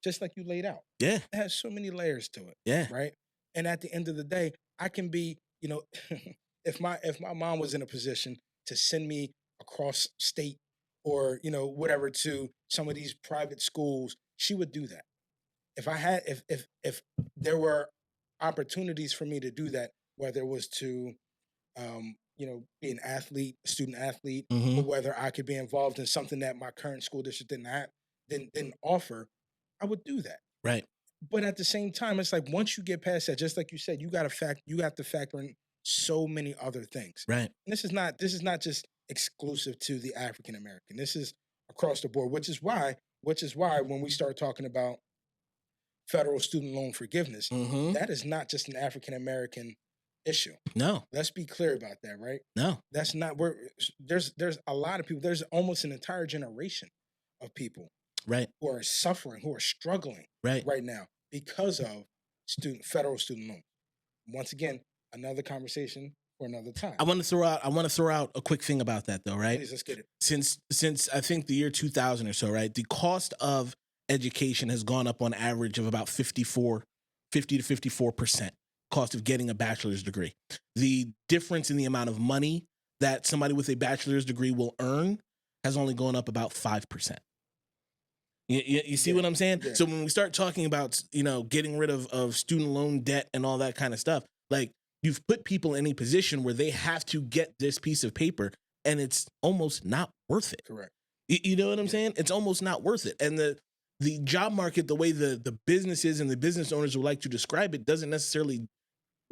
Just like you laid out. Yeah. It has so many layers to it. Yeah. Right. And at the end of the day, I can be, if my mom was in a position to send me across state or, whatever, to some of these private schools, she would do that. If I had, if there were opportunities for me to do that, whether it was to, be an athlete, a student athlete, or whether I could be involved in something that my current school district didn't offer, I would do that. Right. But at the same time, it's like once you get past that, just like you said, you have to factor in so many other things. Right. And this is not just exclusive to the African American. This is across the board, which is why when we start talking about federal student loan forgiveness, that is not just an African American issue. No. Let's be clear about that, right? No. That's not where there's a lot of people, there's almost an entire generation of people right who are suffering, who are struggling right now because of federal student loans. Once again, another conversation for another time. I want to throw out a quick thing about that though, right? Please, let's get it. Since I think the year 2000 or so, right? The cost of education has gone up on average of about 50 to 54% cost of getting a bachelor's degree. The difference in the amount of money that somebody with a bachelor's degree will earn has only gone up about 5%. You see what I'm saying? Yeah. So when we start talking about, getting rid of student loan debt and all that kind of stuff, like you've put people in a position where they have to get this piece of paper and it's almost not worth it. Correct. You know what I'm saying? It's almost not worth it. And the job market, the way the businesses and the business owners would like to describe it, doesn't necessarily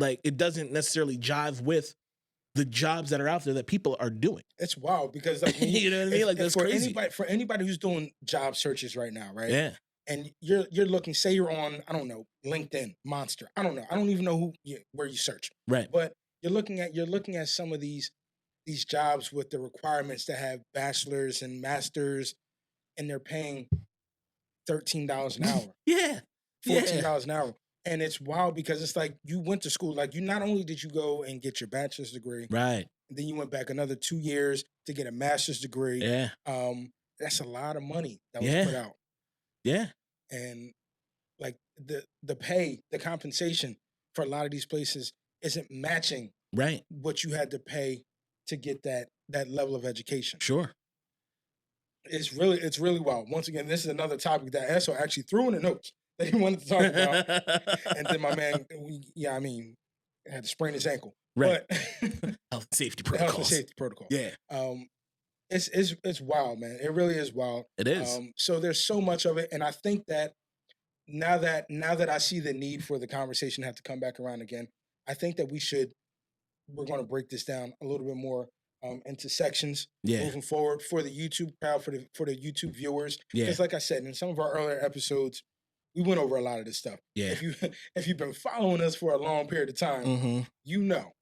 jive with the jobs that are out there that people are doing. It's wild because like you know what I mean? Like that's crazy. For anybody who's doing job searches right now, right? Yeah. And you're looking, say you're on, I don't know, LinkedIn, Monster. I don't know. I don't even know where you search. Right. But you're looking at some of these jobs with the requirements to have bachelors and masters, and they're paying $13 an hour. Yeah. $14 an hour. And it's wild because it's like you went to school. Like, you not only did you go and get your bachelor's degree, right, and then you went back another 2 years to get a master's degree. Yeah. That's a lot of money that was put out. Yeah. And like the pay, the compensation for a lot of these places isn't matching right what you had to pay to get that level of education. Sure. It's really wild. Once again, this is another topic that Esso actually threw in the notes that he wanted to talk about. And then my man, had to sprain his ankle. Right. But health and safety protocol. Yeah. It's wild, man. It really is wild. It is. So there's so much of it. And I think that now that I see the need for the conversation to have to come back around again, I think that we're going to break this down a little bit more into sections moving forward for the YouTube crowd, for the YouTube viewers. Yeah. Because like I said, in some of our earlier episodes, we went over a lot of this stuff. Yeah. If you've been following us for a long period of time, you know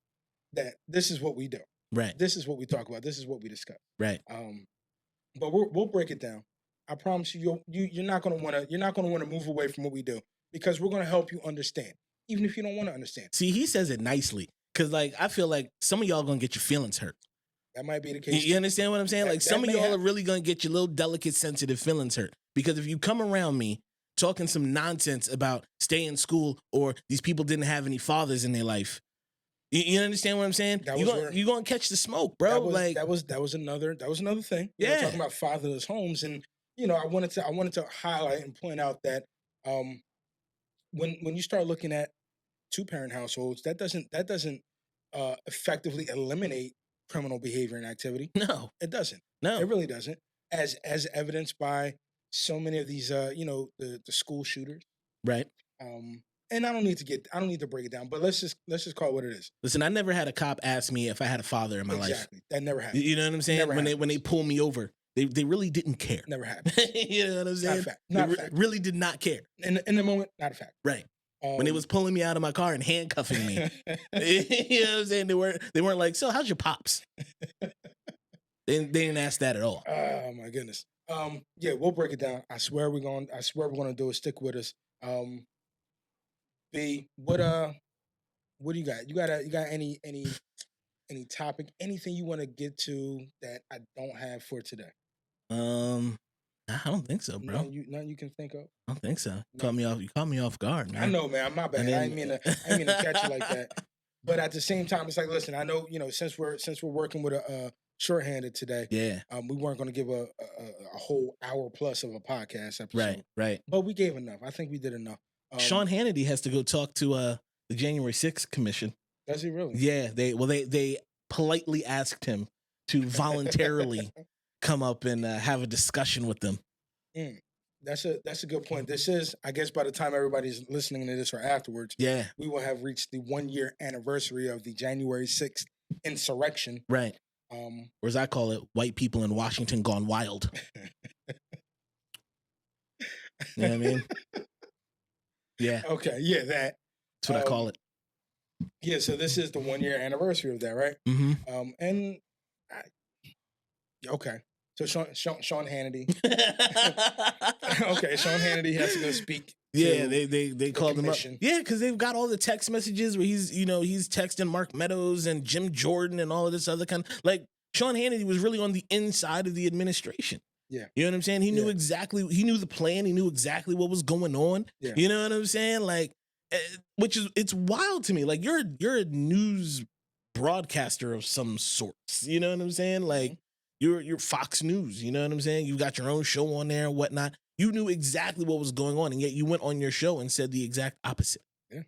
that this is what we do. Right. This is what we talk about. This is what we discuss. Right. But we'll break it down. I promise you're not going to want to move away from what we do, because we're going to help you understand, even if you don't want to understand. See, he says it nicely, because like I feel like some of y'all going to get your feelings hurt. That might be the case. You understand what I'm saying? Like some of y'all are really going to get your little delicate, sensitive feelings hurt, because if you come around me talking some nonsense about stay in school or these people didn't have any fathers in their life, you understand what I'm saying? You're going to catch the smoke, bro. That was another thing. Yeah. We're talking about fatherless homes, and I wanted to highlight and point out that when you start looking at 2-parent households, that doesn't effectively eliminate criminal behavior and activity. No, it doesn't. No, it really doesn't. As evidenced by so many of these, the school shooters. Right. And I don't need to break it down, but let's just call it what it is. Listen, I never had a cop ask me if I had a father in my life. Exactly. That never happened. You know what I'm saying? When they pull me over, they really didn't care. Never happened. You know what I'm saying? Not a fact. Really did not care. In the moment, not a fact. Right. When they was pulling me out of my car and handcuffing me. You know what I'm saying? They weren't like, so how's your pops? They didn't ask that at all. Oh my goodness. Yeah, we'll break it down. I swear we're gonna do it. Stick with us. B, what do you got? You got any topic, anything you want to get to that I don't have for today? I don't think so, bro. Nothing you can think of. I don't think so. No. You caught me off guard, man. I know, man. My bad. I didn't mean to catch you like that. But at the same time, it's like, listen, I know, since we're working with a shorthanded today, Yeah. We weren't going to give a whole hour plus of a podcast episode. Right. But we gave enough. I think we did enough. Sean Hannity has to go talk to the January 6th commission. Does he really? Yeah. They politely asked him to voluntarily come up and have a discussion with them. That's a good point. This is, I guess, by the time everybody's listening to this or afterwards, yeah, we will have reached the 1 year anniversary of the January 6th insurrection. Right. Or as I call it, white people in Washington gone wild. You know what I mean? Yeah. Okay. Yeah, that. That's what I call it. Yeah. So this is the 1 year anniversary of that, right? Mm-hmm. Okay. So Sean Hannity. Okay, Sean Hannity has to go speak. Yeah, they called him up. Commission. Yeah, because they've got all the text messages where he's texting Mark Meadows and Jim Jordan and all of this other kind. Like Sean Hannity was really on the inside of the administration. Yeah, you know what I'm saying. He knew exactly. He knew the plan. He knew exactly what was going on. Yeah. You know what I'm saying. Like, it's wild to me. Like you're a news broadcaster of some sorts. You know what I'm saying. Like. You're Fox News, you know what I'm saying? You got your own show on there and whatnot. You knew exactly what was going on, and yet you went on your show and said the exact opposite. Yeah.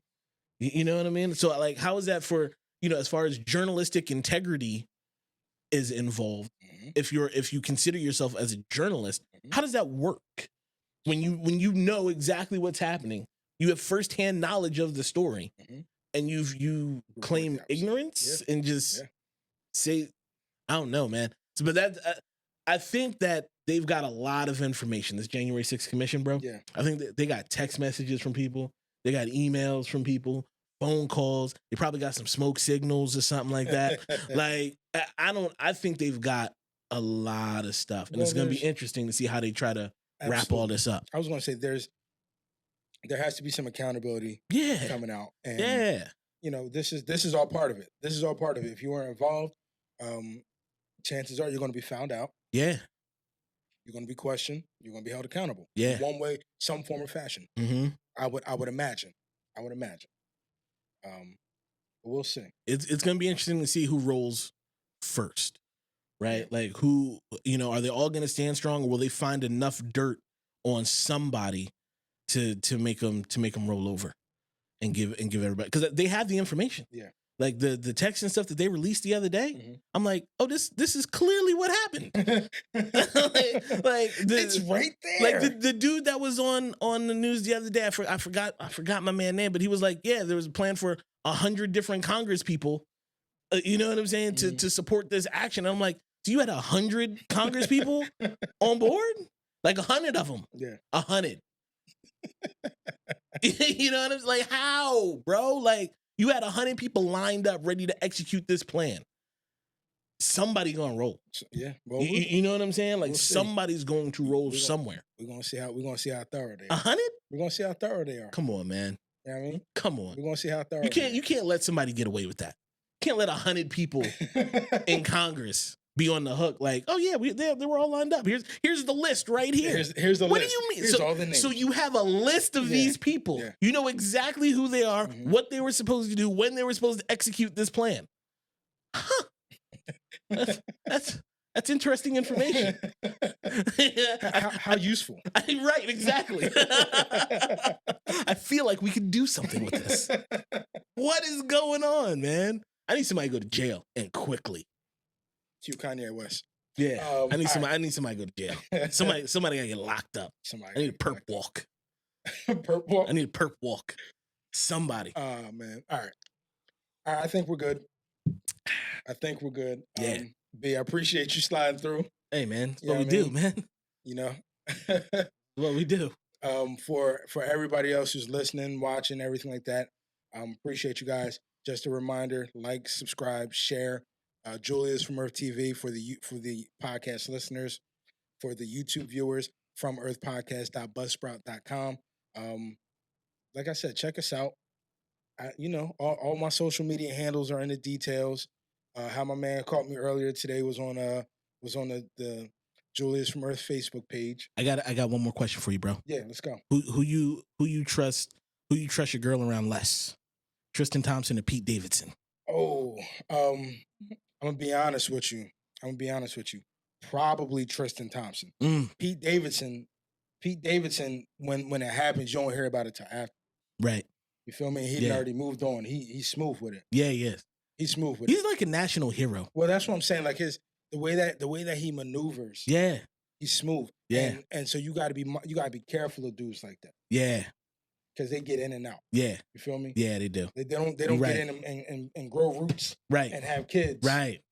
You know what I mean? So, like, how is that for, as far as journalistic integrity is involved, if you consider yourself as a journalist, how does that work? When you know exactly what's happening, you have firsthand knowledge of the story, and you claim ignorance and just say, I don't know, man. So, but that I think that they've got a lot of information. This January 6th commission, bro. Yeah. I think that they got text messages from people. They got emails from people, phone calls. They probably got some smoke signals or something like that. Like I think they've got a lot of stuff, and it's going to be interesting to see how they try to wrap all this up. I was going to say there has to be some accountability. Coming out. And, this is all part of it. This is all part of it. If you weren't involved, chances are you're going to be found out. Yeah. You're going to be questioned. You're going to be held accountable. Yeah. One way, some form or fashion. I would imagine. But we'll see. It's going to be interesting to see who rolls first, right? Yeah. Like who, are they all going to stand strong, or will they find enough dirt on somebody to make them roll over and give everybody, because they have the information. Yeah. Like the text and stuff that they released the other day, I'm like, oh, this is clearly what happened. like it's right there. Like the dude that was on the news the other day, I forgot my man's name, but he was like, yeah, there was a plan for 100 different Congress people, you know what I'm saying, to support this action. And I'm like, so you had 100 Congress people on board, like 100 of them, 100. You know what I'm saying? Like, how, bro? Like. You had 100 people lined up ready to execute this plan. Somebody gonna roll. Yeah, you know what I'm saying? Like somebody's going to roll somewhere. We're gonna see how thorough they are. 100? We're gonna see how thorough they are. Come on, man. You know what I mean? Come on. We're gonna see how thorough. You can't let somebody get away with that. You can't let 100 people in Congress be on the hook. Like, oh yeah, they were all lined up. Here's the list right here. Here's the list. What do you mean? Here's all the names. So you have a list of these people. Yeah. You know exactly who they are, what they were supposed to do, when they were supposed to execute this plan. Huh. That's interesting information. How useful. Right, exactly. I feel like we could do something with this. What is going on, man? I need somebody to go to jail, and quickly. Cue Kanye West. Yeah, I need somebody to go to jail. Somebody gotta get locked up. I need a perp walk. Perp walk. I need a perp walk. Somebody. Oh man. All right. I think we're good. Yeah. B, I appreciate you sliding through. Hey man, that's what we do, man. You know. What we do. For everybody else who's listening, watching, everything like that, appreciate you guys. Just a reminder: like, subscribe, share. Julius from Earth TV for the podcast listeners. for the YouTube viewers, from earthpodcast.buzzsprout.com. Like I said, check us out. All my social media handles are in the details. How my man caught me earlier today was on the Julius from Earth Facebook page. I got one more question for you, bro. Yeah, let's go. Who you trust your girl around less? Tristan Thompson or Pete Davidson? Oh, I'm gonna be honest with you. Probably Tristan Thompson. Pete Davidson, when it happens, you don't hear about it till after. Right. You feel me? He'd already moved on. He's smooth with it. Yeah, he is. He's smooth with it. He's like a national hero. Well, that's what I'm saying. Like the way that he maneuvers. Yeah. He's smooth. Yeah. And so you gotta be careful of dudes like that. Yeah. Because they get in and out. Yeah. You feel me? Yeah, they do. They don't right. get in and grow roots. Right. And have kids. Right.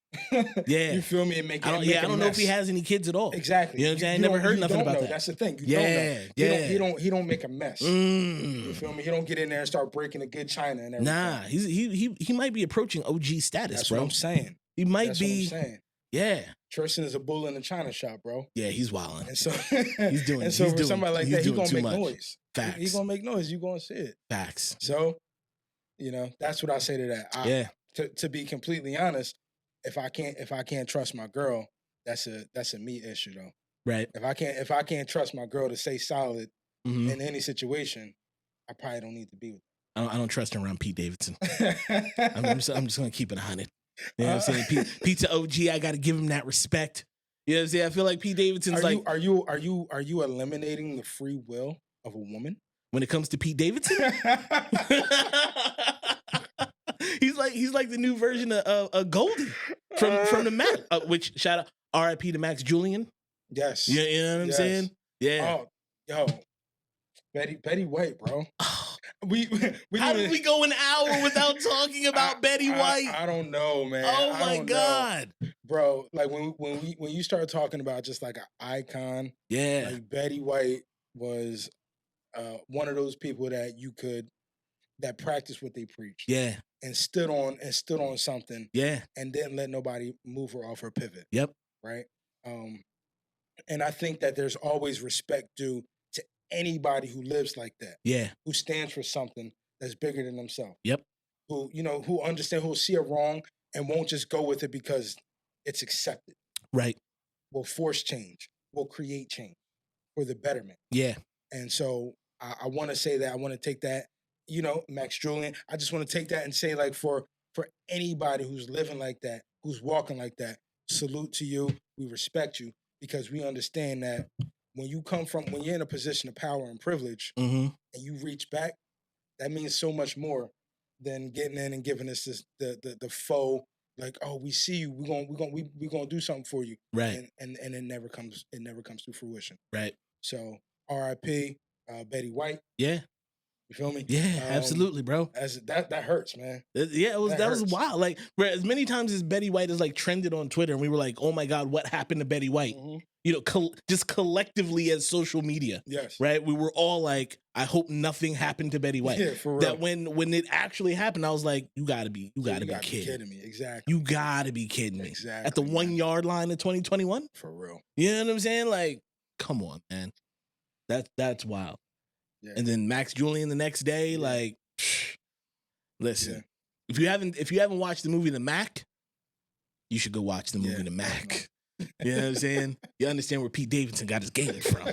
Yeah. You feel me? And make I don't know if he has any kids at all. Exactly. You know what I'm saying? I never heard nothing about that. That's the thing. You don't know. He don't make a mess. You feel me? He don't get in there and start breaking a good china and everything. Nah, he might be approaching OG status, That's bro. what I'm saying. He might be. What I'm saying. Yeah. Tristan is a bull in the china shop, bro. Yeah, he's wilding. And so he's doing. And so he's for doing, somebody like that, he's gonna make much. noise. Facts. He's gonna make noise. You gonna see it. Facts. So, that's what I say to that. To be completely honest, if I can't trust my girl, that's a me issue though. Right. If I can't trust my girl to stay solid in any situation, I probably don't need to be with her. I don't trust her around Pete Davidson. I'm just gonna keep it 100. You know what I'm saying? Pete's an OG. I got to give him that respect. You know what I'm saying? I feel like Pete Davidson's are you eliminating the free will of a woman when it comes to Pete Davidson? He's like the new version of Goldie from the Mac. Which shout out R.I.P. to Max Julian. Yes. You know what I'm saying? Yeah. Oh, yo, Betty White, bro. How did we go an hour without talking about Betty White? I don't know, man. Oh my God, bro! Like when you start talking about just like an icon, like Betty White was one of those people that practiced what they preached, and stood on something, and didn't let nobody move her off her pivot. Yep. Right. And I think that there's always respect due to anybody who lives like that. Yeah. Who stands for something that's bigger than themselves. Yep. Who understand, who'll see it wrong and won't just go with it because it's accepted. Right. Will force change. Will create change for the betterment. Yeah. And so I want to say that. I want to take that, Max Julian. I just want to take that and say, like, for anybody who's living like that, who's walking like that, salute to you. We respect you because we understand that when you're in a position of power and privilege and you reach back, that means so much more than getting in and giving us the faux, like, oh, we see you, we're gonna do something for you. Right. And it never comes to fruition. Right. So R.I.P. Betty White. Yeah. You feel me? Yeah, absolutely, bro. That hurts, man. Yeah, that was wild. Like, as many times as Betty White has like trended on Twitter, and we were like, "Oh my God, what happened to Betty White?" Just collectively as social media, yes, right? We were all like, "I hope nothing happened to Betty White." Yeah, for real. That when it actually happened, I was like, "You gotta be kidding me!" Exactly. You gotta be kidding me! Exactly. At the 1 yard line of 2021, for real. You know what I'm saying? Like, come on, man. That's wild. Yeah. And then Max Julian the next day, like, listen, if you haven't watched the movie The Mac, you should go watch the movie The Mac. You know what I'm saying? You understand where Pete Davidson got his game from.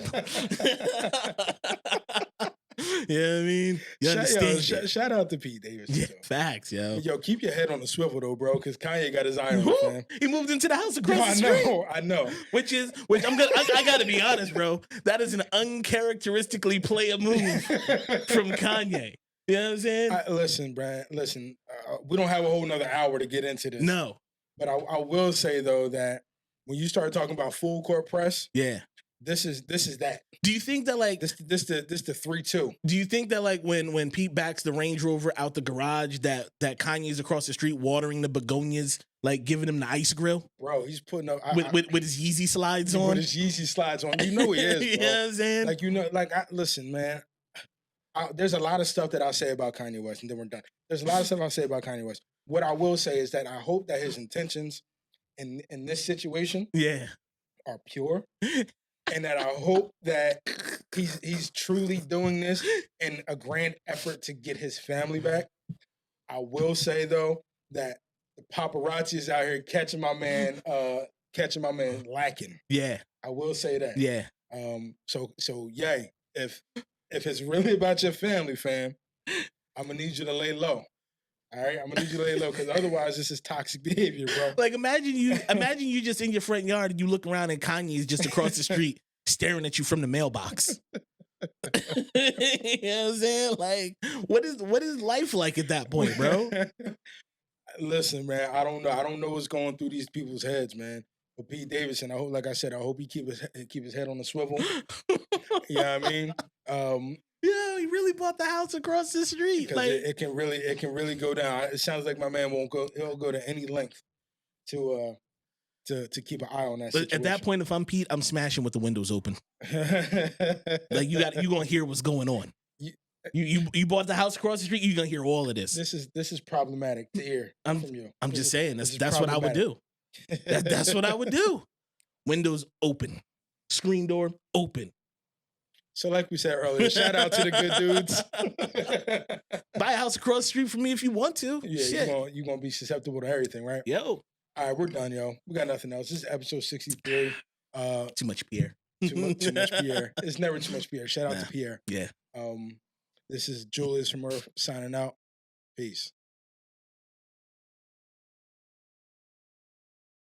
You know what I mean? You understand? Shout out to Pete Davidson. Yeah, facts, yo. Yo, keep your head on the swivel though, bro, because Kanye got his iron, man. He moved into the house across the street. I know. Which I gotta be honest, bro. That is an uncharacteristically player move from Kanye. You know what I'm saying? Listen, Brad. Listen, we don't have a whole nother hour to get into this. No, but I will say though that when you start talking about full court press, this is that. Do you think that like this the 3-2? Do you think that like when Pete backs the Range Rover out the garage that Kanye's across the street watering the begonias, like giving him the ice grill? Bro, he's putting up with his Yeezy slides on. With his Yeezy slides on. You know he is, bro. You know what I'm saying? Like listen, man. There's a lot of stuff that I'll say about Kanye West, and then we're done. There's a lot of stuff I'll say about Kanye West. What I will say is that I hope that his intentions in this situation are pure. and that I hope that he's truly doing this in a grand effort to get his family back. I will say though that the paparazzi is out here catching my man lacking. Yeah. I will say that. Yeah. So yay. If it's really about your family, fam, I'm gonna need you to lay low. All right, I'm gonna need you to lay low because otherwise this is toxic behavior, bro. Like imagine you just in your front yard and you look around and Kanye's just across the street staring at you from the mailbox. You know what I'm saying? Like, what is life like at that point, bro? Listen, man, I don't know what's going through these people's heads, man. But Pete Davidson, I hope, like I said, I hope he keep his head on the swivel. You know what I mean? Yeah, he really bought the house across the street. Like it can really go down. It sounds like my man he'll go to any length to keep an eye on that situation. At that point, if I'm Pete, I'm smashing with the windows open. Like you gonna hear what's going on. You bought the house across the street, you're gonna hear all of this. This is problematic to hear from you. I'm just saying that's what I would do. That's what I would do. Windows open. Screen door open. So like we said earlier, shout out to the good dudes. Buy a house across the street from me if you want to. Yeah, you're gonna be susceptible to everything, right? Yo. All right, we're done, yo. We got nothing else. This is episode 63. Too much Pierre. Too much Pierre. It's never too much Pierre. Shout out to Pierre. Yeah. This is Julius from Earth signing out. Peace.